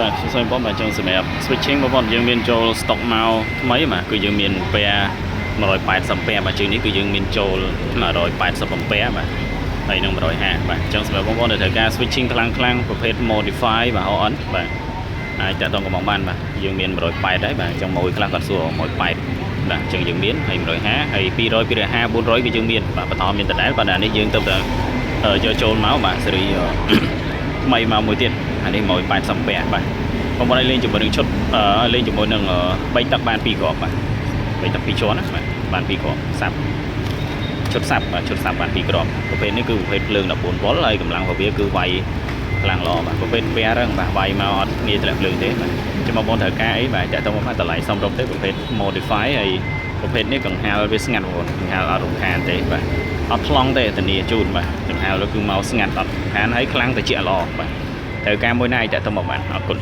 បាទសួស្តីបងប្អូនបាទចង់សម្រាប់ switching បងប្អូនយើងមានចូល stock មកថ្មីបាទគឺយើងមានពែ180អំពែបាទជើងនេះគឺយើងមានចូល180អំពែបាទហើយនឹង150បាទចង់សម្រាប់បងប្អូនដែលត្រូវការ switching ខ្លាំងប្រភេទ modify បាទ on បាទអាចតាក់ទងកំងបានបាទយើងមាន180ដែរបាទចង់មួយខ្លះគាត់សួរ180បាទអញ្ចឹងយើងមានហើយ150ហើយ200 250 400គឺយើងមានបាទបន្តមានដដែលបាទអានេះយើងទៅយកចូលមកបាទសេរីថ្មីមកមួយទៀតអានេះ180អំពែបាទបងប្អូនឲ្យលេងជាមួយនឹងឈុតលេងជាមួយនឹង3ទឹកបាន2គ្រាប់បាទ3ទឹក2ជាន់ណាបាទបាន2គ្រាប់សាប់ឈុតសាប់បាទឈុតសាប់បាន2គ្រាប់ប្រភេទនេះគឺប្រភេទភ្លើង14វ៉ុលហើយកម្លាំងរបស់វាគឺវាយខ្លាំងល្អបាទប្រភេទពែរឹងបាទវាយមកអត់ងាយធ្លាក់ភ្លើងទេបាទចាំបងប្អូនត្រូវការអីបាទតាក់ទងមកតម្លៃសមរម្យទេប្រភេទ modify ហើយប្រភេទនេះកង្ហាលវាស្ងាត់បងប្អូនកង្ហាលអត់រំខានទេបាទអត់ប្លង់ទេធានាជូនបាទកង្ហាលគឺមកស្ងាត់អត់រំខានហើយខ្លាំងតិចល្អបាទត្រូវការមួយណាអាចតាក់ទងមកបានអរគុណ